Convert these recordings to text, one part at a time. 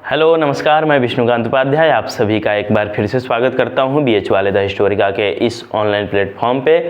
Hello नमस्कार, मैं विष्णुकांत उपाध्याय आप सभी का एक बार फिर से स्वागत करता हूं BH वाले द हिस्टोरिका के इस ऑनलाइन प्लेटफॉर्म पे।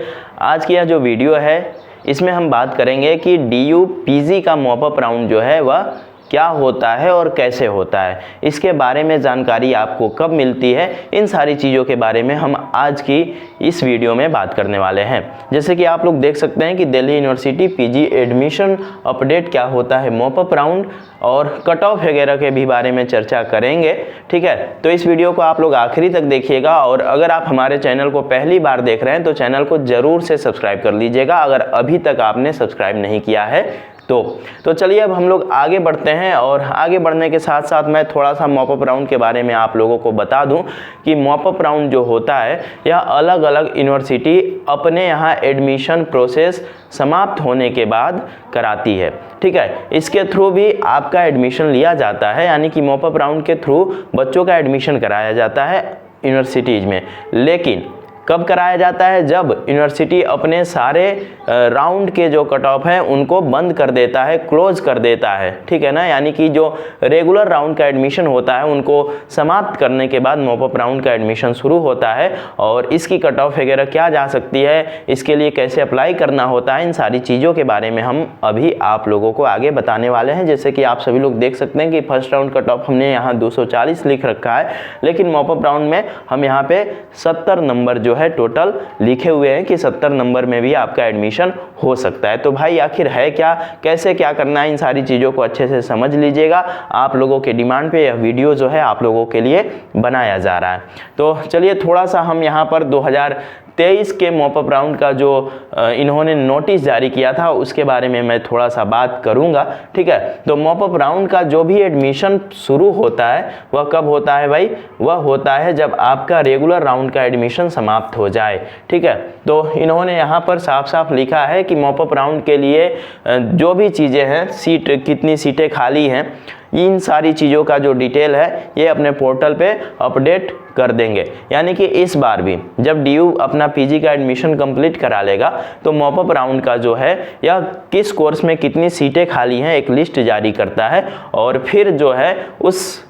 आज की यह जो वीडियो है इसमें हम बात करेंगे कि DU PG का मॉपअप राउंड जो है वह क्या होता है और कैसे होता है, इसके बारे में जानकारी आपको कब मिलती है, इन सारी चीज़ों के बारे में हम आज की इस वीडियो में बात करने वाले हैं। जैसे कि आप लोग देख सकते हैं कि Delhi university PG admission update क्या होता है, मॉपअप राउंड और कट ऑफ वगैरह के भी बारे में चर्चा करेंगे। ठीक है, तो इस वीडियो को आप लोग आखिरी तक देखिएगा और अगर आप हमारे चैनल को पहली बार देख रहे हैं तो चैनल को ज़रूर से सब्सक्राइब कर लीजिएगा अगर अभी तक आपने सब्सक्राइब नहीं किया है तो चलिए अब हम लोग आगे बढ़ते हैं। और आगे बढ़ने के साथ साथ मैं थोड़ा सा मॉपअप राउंड के बारे में आप लोगों को बता दूं कि मॉपअप राउंड जो होता है यह अलग अलग यूनिवर्सिटी अपने यहाँ एडमिशन प्रोसेस समाप्त होने के बाद कराती है। ठीक है, इसके थ्रू भी आपका एडमिशन लिया जाता है, यानी कि मॉपअप राउंड के थ्रू बच्चों का एडमिशन कराया जाता है यूनिवर्सिटीज़ में। लेकिन कब कराया जाता है? जब यूनिवर्सिटी अपने सारे राउंड के जो कट ऑफ हैं उनको बंद कर देता है, क्लोज कर देता है। ठीक है ना, यानी कि जो रेगुलर राउंड का एडमिशन होता है उनको समाप्त करने के बाद मॉपअप राउंड का एडमिशन शुरू होता है। और इसकी कट ऑफ वगैरह क्या जा सकती है, इसके लिए कैसे अप्लाई करना होता है, इन सारी चीज़ों के बारे में हम अभी आप लोगों को आगे बताने वाले हैं। जैसे कि आप सभी लोग देख सकते हैं कि फर्स्ट राउंड कट ऑफ हमने यहाँ 240 लिख रखा है, लेकिन मॉपअप राउंड में हम यहाँ पे 70 नंबर जो है टोटल लिखे हुए हैं कि 70 नंबर में भी आपका एडमिशन हो सकता है। तो भाई आखिर है क्या, कैसे क्या करना है, इन सारी चीज़ों को अच्छे से समझ लीजिएगा। आप लोगों के डिमांड पे यह वीडियो जो है आप लोगों के लिए बनाया जा रहा है। तो चलिए थोड़ा सा हम यहाँ पर 2023 के मॉपअप राउंड का जो इन्होंने नोटिस जारी किया था उसके बारे में मैं थोड़ा सा बात करूंगा। ठीक है, तो मॉपअप राउंड का जो भी एडमिशन शुरू होता है वह कब होता है भाई? वह होता है जब आपका रेगुलर राउंड का एडमिशन समाप्त हो जाए। ठीक है, तो इन्होंने यहाँ पर साफ साफ लिखा है कि मॉपअप राउंड के लिए जो भी चीज़ें हैं, सीट कितनी सीटें खाली हैं, इन सारी चीज़ों का जो डिटेल है ये अपने पोर्टल पे अपडेट कर देंगे। यानी कि इस बार भी जब DU अपना PG का एडमिशन कंप्लीट करा लेगा तो मॉपअप राउंड का जो है या किस कोर्स में कितनी सीटें खाली हैं एक लिस्ट जारी करता है और फिर जो है उस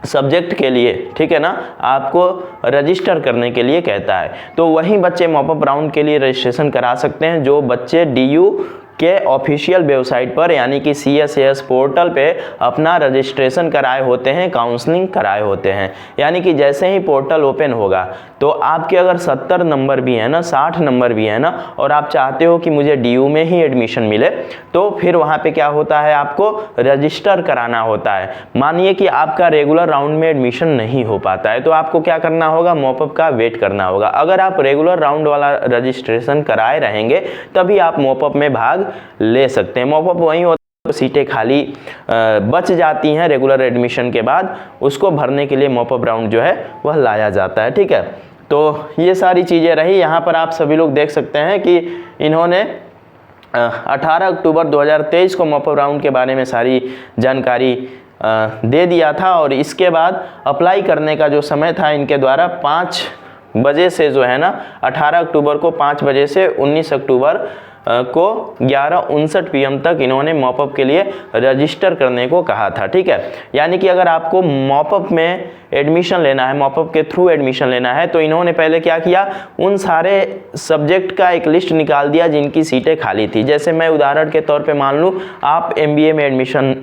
सब्जेक्ट के लिए, ठीक है ना, आपको रजिस्टर करने के लिए कहता है। तो वही बच्चे मॉपअप राउंड के लिए रजिस्ट्रेशन करा सकते हैं जो बच्चे DU के ऑफिशियल वेबसाइट पर यानी कि CSAS पोर्टल पे अपना रजिस्ट्रेशन कराए होते हैं, काउंसलिंग कराए होते हैं। यानी कि जैसे ही पोर्टल ओपन होगा तो आपके अगर 70 नंबर भी है ना, 60 नंबर भी है ना, और आप चाहते हो कि मुझे DU में ही एडमिशन मिले, तो फिर वहाँ पे क्या होता है, आपको रजिस्टर कराना होता है। मानिए कि आपका रेगुलर राउंड में एडमिशन नहीं हो पाता है तो आपको क्या करना होगा, मॉपअप का वेट करना होगा। अगर आप रेगुलर राउंड वाला रजिस्ट्रेशन कराए रहेंगे तभी आप मॉपअप में भाग ले सकते हैं। मॉपअप वही होता है, सीटें खाली बच जाती हैं रेगुलर एडमिशन के बाद, उसको भरने के लिए मॉपअप राउंड जो है वह लाया जाता है। ठीक है, तो ये सारी चीज़ें रही। यहाँ पर आप सभी लोग देख सकते हैं कि इन्होंने 18 अक्टूबर 2023 को मॉपअप राउंड के बारे में सारी जानकारी दे दिया था और इसके बाद अप्लाई करने का जो समय था इनके द्वारा 5 बजे से जो है ना, 18 अक्टूबर को 5 बजे से 19 अक्टूबर को 11:59 PM तक इन्होंने मॉपअप के लिए रजिस्टर करने को कहा था। ठीक है, यानी कि अगर आपको मॉपअप में एडमिशन लेना है, मॉपअप के थ्रू एडमिशन लेना है, तो इन्होंने पहले क्या किया, उन सारे सब्जेक्ट का एक लिस्ट निकाल दिया जिनकी सीटें खाली थी। जैसे मैं उदाहरण के तौर पे मान लूँ आप MBA में एडमिशन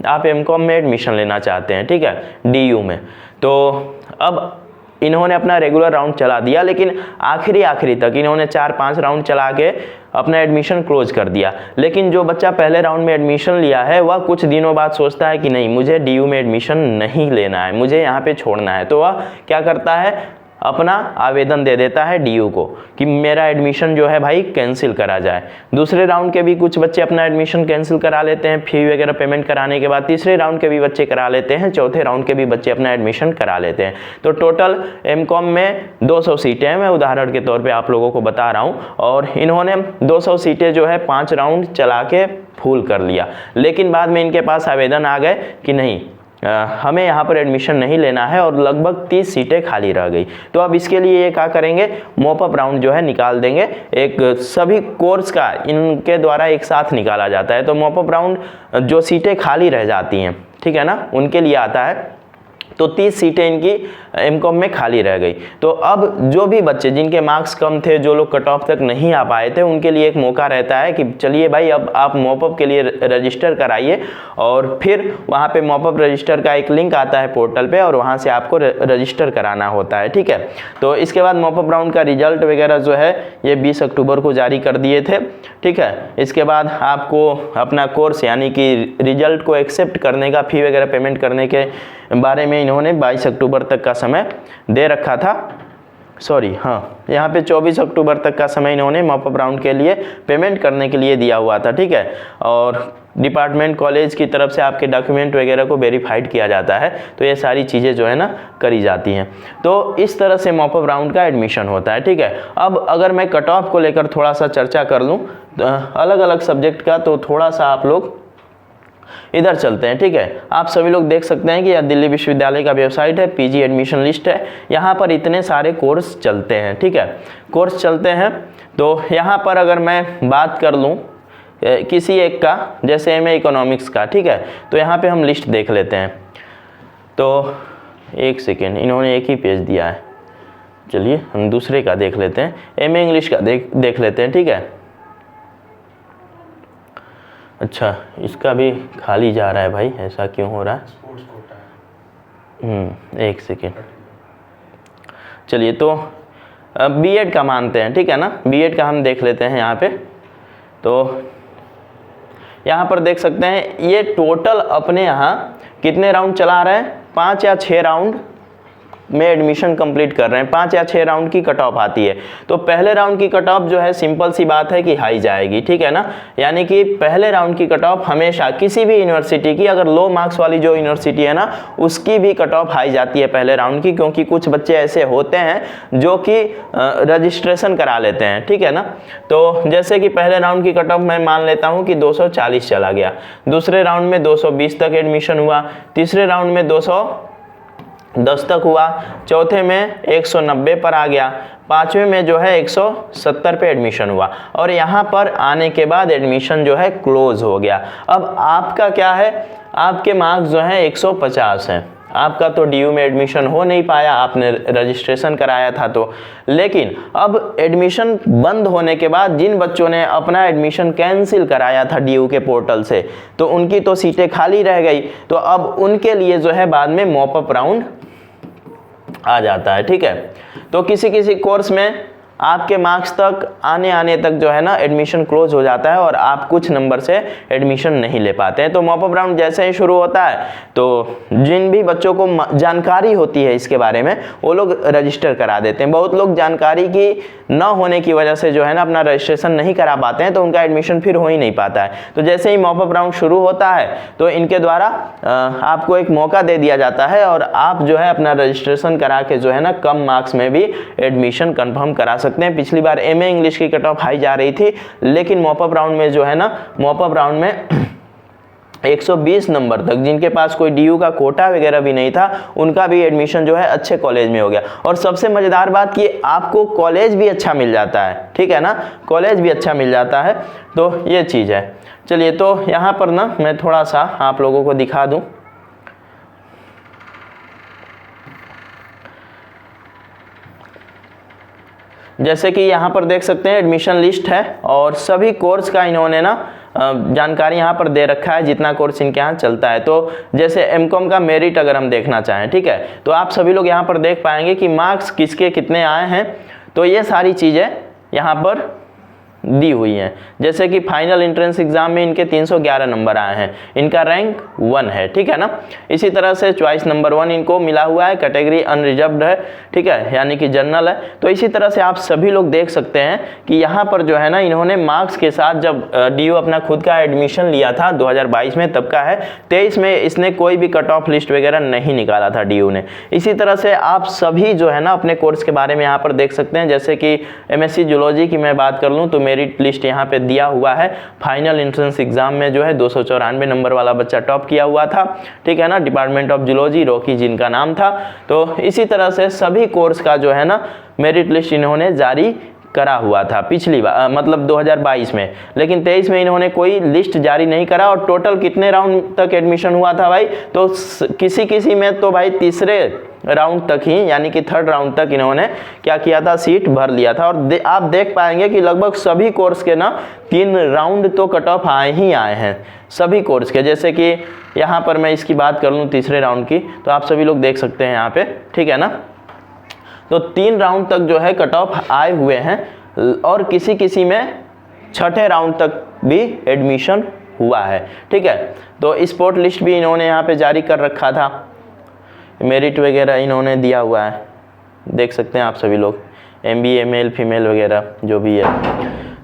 आप MCOM में एडमिशन लेना चाहते हैं, ठीक है, DU में, तो अब इन्होंने अपना रेगुलर राउंड चला दिया, लेकिन आखिरी तक इन्होंने 4-5 राउंड चला के अपना एडमिशन क्लोज कर दिया। लेकिन जो बच्चा पहले राउंड में एडमिशन लिया है वह कुछ दिनों बाद सोचता है कि नहीं, मुझे DU में एडमिशन नहीं लेना है, मुझे यहाँ पे छोड़ना है, तो वह क्या करता है, अपना आवेदन दे देता है DU को कि मेरा एडमिशन जो है भाई कैंसिल करा जाए। दूसरे राउंड के भी कुछ बच्चे अपना एडमिशन कैंसिल करा लेते हैं फी वगैरह पेमेंट कराने के बाद, तीसरे राउंड के भी बच्चे करा लेते हैं, चौथे राउंड के भी बच्चे अपना एडमिशन करा लेते हैं। तो टोटल MCOM में 200 सीटें हैं, मैं उदाहरण के तौर पर आप लोगों को बता रहा हूँ, और इन्होंने 200 सीटें जो है 5 राउंड चला के फुल कर लिया। लेकिन बाद में इनके पास आवेदन आ गए कि नहीं, हमें यहाँ पर एडमिशन नहीं लेना है और लगभग 30 सीटें खाली रह गई। तो अब इसके लिए ये क्या करेंगे, मॉपअप राउंड जो है निकाल देंगे। एक सभी कोर्स का इनके द्वारा एक साथ निकाला जाता है। तो मॉपअप राउंड जो सीटें खाली रह जाती हैं, ठीक है ना, उनके लिए आता है। तो 30 सीटें इनकी एमकॉम में खाली रह गई। तो अब जो भी बच्चे जिनके मार्क्स कम थे, जो लोग कट ऑफ तक नहीं आ पाए थे, उनके लिए एक मौका रहता है कि चलिए भाई अब आप मॉपअप के लिए रजिस्टर कराइए, और फिर वहाँ पे मॉपअप रजिस्टर का एक लिंक आता है पोर्टल पे, और वहाँ से आपको रजिस्टर कराना होता है, ठीक है। तो इसके बाद मॉपअप राउंड का रिजल्ट वगैरह जो है ये 20 अक्टूबर को जारी कर दिए थे, ठीक है। इसके बाद आपको अपना कोर्स यानी कि रिजल्ट को एक्सेप्ट करने का, फी वगैरह पेमेंट करने के बारे में इन्होंने 22 अक्टूबर तक का समय दे रखा था। सॉरी, हाँ, यहाँ पे 24 अक्टूबर तक का समय इन्होंने मॉपअप राउंड के लिए पेमेंट करने के लिए दिया हुआ था, ठीक है। और डिपार्टमेंट कॉलेज की तरफ से आपके डॉक्यूमेंट वगैरह को वेरीफाइड किया जाता है, तो ये सारी चीज़ें जो है ना करी जाती हैं। तो इस तरह से मॉपअप राउंड का एडमिशन होता है, ठीक है। अब अगर मैं कट ऑफ को लेकर थोड़ा सा चर्चा कर लूँ अलग अलग सब्जेक्ट का, तो थोड़ा सा आप लोग इधर चलते हैं, ठीक है। आप सभी लोग देख सकते हैं कि यह दिल्ली विश्वविद्यालय का वेबसाइट है, पीजी एडमिशन लिस्ट है। यहाँ पर इतने सारे कोर्स चलते हैं, ठीक है, कोर्स चलते हैं। तो यहाँ पर अगर मैं बात कर लूँ किसी एक का, जैसे एमए इकोनॉमिक्स का, ठीक है, तो यहाँ पे हम लिस्ट देख लेते हैं। तो एक सेकेंड, इन्होंने एक ही पेज दिया है, चलिए हम दूसरे का देख लेते हैं। एमए इंग्लिश का देख लेते हैं, ठीक है। अच्छा, इसका भी खाली जा रहा है भाई, ऐसा क्यों हो रहा है? एक सेकेंड, चलिए तो बीएड का मानते हैं, ठीक है ना। बीएड का हम देख लेते हैं यहाँ पे। तो यहाँ पर देख सकते हैं ये टोटल अपने यहाँ कितने राउंड चला रहे हैं, 5 या 6 राउंड में एडमिशन कंप्लीट कर रहे हैं। 5 या 6 राउंड की कट ऑफ आती है। तो पहले राउंड की कट ऑफ जो है सिंपल सी बात है कि हाई जाएगी, ठीक है ना। यानी कि पहले राउंड की कट ऑफ हमेशा किसी भी यूनिवर्सिटी की, अगर लो मार्क्स वाली जो यूनिवर्सिटी है ना, उसकी भी कट ऑफ हाई जाती है पहले राउंड की, क्योंकि कुछ बच्चे ऐसे होते हैं जो कि रजिस्ट्रेशन करा लेते हैं, ठीक है ना। तो जैसे कि पहले राउंड की कट ऑफ मैं मान लेता हूँ कि 240 चला गया, दूसरे राउंड में 220 तक एडमिशन हुआ, तीसरे राउंड में 210 तक हुआ, चौथे में 190 पर आ गया, पांचवें में जो है 170 पे एडमिशन हुआ, और यहाँ पर आने के बाद एडमिशन जो है क्लोज हो गया। अब आपका क्या है, आपके मार्क्स जो है 150 हैं, आपका तो डीयू में एडमिशन हो नहीं पाया, आपने रजिस्ट्रेशन कराया था तो। लेकिन अब एडमिशन बंद होने के बाद जिन बच्चों ने अपना एडमिशन कैंसिल कराया था डीयू के पोर्टल से, तो उनकी तो सीटें खाली रह गई। तो अब उनके लिए जो है बाद में मॉपअप राउंड आ जाता है, ठीक है। तो किसी किसी कोर्स में आपके मार्क्स तक आने तक जो है ना एडमिशन क्लोज हो जाता है, और आप कुछ नंबर से एडमिशन नहीं ले पाते हैं। तो मॉपअप राउंड जैसे ही शुरू होता है, तो जिन भी बच्चों को जानकारी होती है इसके बारे में, वो लोग रजिस्टर करा देते हैं। बहुत लोग जानकारी की न होने की वजह से जो है ना अपना रजिस्ट्रेशन नहीं करा पाते हैं, तो उनका एडमिशन फिर हो ही नहीं पाता है। तो जैसे ही मॉपअप राउंड शुरू होता है, तो इनके द्वारा आपको एक मौका दे दिया जाता है, और आप जो है अपना रजिस्ट्रेशन करा के जो है ना कम मार्क्स में भी एडमिशन कन्फर्म करा सकते हैं। पिछली बार एमए इंग्लिश की कट ऑफ हाई जा रही थी, लेकिन मॉपअप राउंड में जो है ना, मॉपअप राउंड में 120 नंबर तक जिनके पास कोई डीयू का कोटा वगैरह भी नहीं था, उनका भी एडमिशन जो है अच्छे कॉलेज में हो गया। और सबसे मजेदार बात कि आपको कॉलेज भी अच्छा मिल जाता है, ठीक है ना, कॉलेज भी अच्छा मिल जाता है। तो ये चीज़ है। चलिए, तो यहाँ पर ना मैं थोड़ा सा आप लोगों को दिखा दूँ। जैसे कि यहाँ पर देख सकते हैं एडमिशन लिस्ट है, और सभी कोर्स का इन्होंने ना जानकारी यहाँ पर दे रखा है, जितना कोर्स इनके यहाँ चलता है। तो जैसे एमकॉम का मेरिट अगर हम देखना चाहें, ठीक है, तो आप सभी लोग यहाँ पर देख पाएंगे कि मार्क्स किसके कितने आए हैं। तो ये सारी चीज़ें यहाँ पर दी हुई हैं। जैसे कि फाइनल एंट्रेंस एग्जाम में इनके 311 नंबर आए हैं, इनका रैंक 1 है, ठीक है ना। इसी तरह से चॉइस नंबर 1 इनको मिला हुआ है, कैटेगरी अनरिजर्व्ड है, ठीक है, यानी कि जनरल है। तो इसी तरह से आप सभी लोग देख सकते हैं कि यहाँ पर जो है ना इन्होंने मार्क्स के साथ, जब डीयू अपना खुद का एडमिशन लिया था 2022 में, तब का है, 23 में इसने कोई भी कट ऑफ लिस्ट वगैरह नहीं निकाला था डीयू ने। इसी तरह से आप सभी जो है ना अपने कोर्स के बारे में यहाँ पर देख सकते हैं। जैसे कि एमएससी जूलॉजी की मैं बात कर लूँ, तो मेरिट लिस्ट यहाँ पे दिया हुआ है। फाइनल एंट्रेंस एग्जाम में जो है 294 नंबर वाला बच्चा टॉप किया हुआ था, ठीक है ना, डिपार्टमेंट ऑफ जूलॉजी, रॉकी जिनका नाम था। तो इसी तरह से सभी कोर्स का जो है ना मेरिट लिस्ट इन्होंने जारी करा हुआ था पिछली बार, मतलब 2022 में, लेकिन 23 में इन्होंने कोई लिस्ट जारी नहीं करा। और टोटल कितने राउंड तक एडमिशन हुआ था भाई, तो किसी किसी में तो भाई तीसरे राउंड तक ही, यानी कि थर्ड राउंड तक इन्होंने क्या किया था, सीट भर लिया था। और आप देख पाएंगे कि लगभग सभी कोर्स के ना 3 राउंड तो कट ऑफ आए ही आए हैं सभी कोर्स के। जैसे कि यहाँ पर मैं इसकी बात कर लूँ तीसरे राउंड की, तो आप सभी लोग देख सकते हैं यहाँ पे, ठीक है ना। तो 3 राउंड तक जो है कट ऑफ आए हुए हैं, और किसी किसी में छठे राउंड तक भी एडमिशन हुआ है, ठीक है। तो स्पॉट लिस्ट भी इन्होंने यहाँ पे जारी कर रखा था, मेरिट वगैरह इन्होंने दिया हुआ है, देख सकते हैं आप सभी लोग, MBA मेल फीमेल वगैरह जो भी है।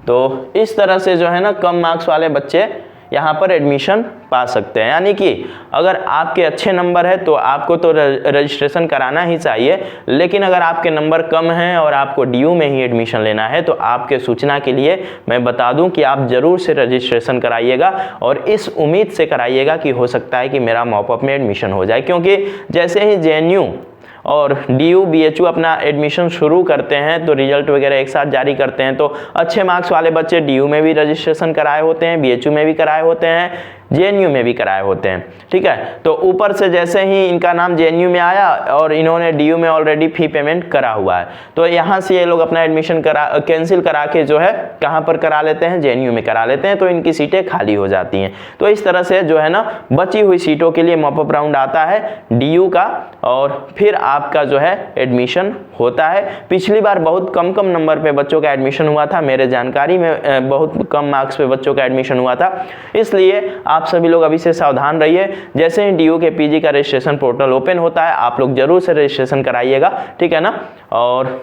तो इस तरह से जो है ना कम मार्क्स वाले बच्चे यहाँ पर एडमिशन पा सकते हैं। यानी कि अगर आपके अच्छे नंबर है तो आपको तो रजिस्ट्रेशन कराना ही चाहिए, लेकिन अगर आपके नंबर कम हैं और आपको DU में ही एडमिशन लेना है तो आपके सूचना के लिए मैं बता दूं कि आप ज़रूर से रजिस्ट्रेशन कराइएगा, और इस उम्मीद से कराइएगा कि हो सकता है कि मेरा मॉपअप में एडमिशन हो जाए। क्योंकि जैसे ही JNU और DU BHU अपना एडमिशन शुरू करते हैं तो रिजल्ट वगैरह एक साथ जारी करते हैं, तो अच्छे मार्क्स वाले बच्चे DU में भी रजिस्ट्रेशन कराए होते हैं, BHU में भी कराए होते हैं, JNU में भी कराए होते हैं, ठीक है। तो ऊपर से जैसे ही इनका नाम JNU में आया और इन्होंने DU में ऑलरेडी फी पेमेंट करा हुआ है, तो यहाँ से ये लोग अपना एडमिशन कैंसिल करा के जो है कहाँ पर करा लेते हैं, JNU में करा लेते हैं, तो इनकी सीटें खाली हो जाती हैं। तो इस तरह से जो है ना बची हुई सीटों के लिए मॉपअप राउंड आता है DU का, और फिर आपका जो है एडमिशन होता है। पिछली बार बहुत कम नंबर पे बच्चों का एडमिशन हुआ था, मेरे जानकारी में बहुत कम मार्क्स पे बच्चों का एडमिशन हुआ था, इसलिए आप सभी लोग अभी से सावधान रहिए। जैसे ही DU के PG का रजिस्ट्रेशन पोर्टल ओपन होता है आप लोग जरूर से रजिस्ट्रेशन कराइएगा, ठीक है ना। और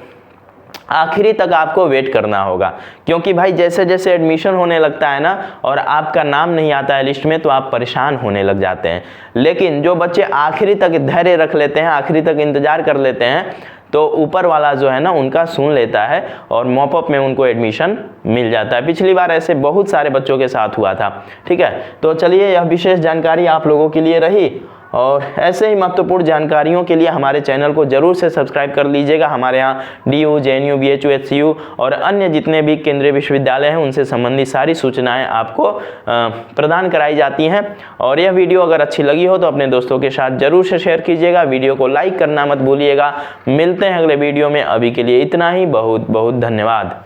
आखिरी तक आपको वेट करना होगा, क्योंकि भाई जैसे जैसे एडमिशन होने लगता है ना और आपका नाम नहीं आता है लिस्ट में तो आप परेशान होने लग जाते हैं। लेकिन जो बच्चे आखिरी तक धैर्य रख लेते हैं, आखिरी तक इंतजार कर लेते हैं, तो ऊपर वाला जो है ना उनका सुन लेता है और मॉपअप में उनको एडमिशन मिल जाता है। पिछली बार ऐसे बहुत सारे बच्चों के साथ हुआ था, ठीक है। तो चलिए यह विशेष जानकारी आप लोगों के लिए रही, और ऐसे ही महत्वपूर्ण जानकारियों के लिए हमारे चैनल को जरूर से सब्सक्राइब कर लीजिएगा। हमारे यहाँ DU, JNU, BHU, HCU और अन्य जितने भी केंद्रीय विश्वविद्यालय हैं उनसे संबंधित सारी सूचनाएं आपको प्रदान कराई जाती हैं। और यह वीडियो अगर अच्छी लगी हो तो अपने दोस्तों के साथ जरूर से शेयर कीजिएगा, वीडियो को लाइक करना मत भूलिएगा। मिलते हैं अगले वीडियो में, अभी के लिए इतना ही, बहुत बहुत धन्यवाद।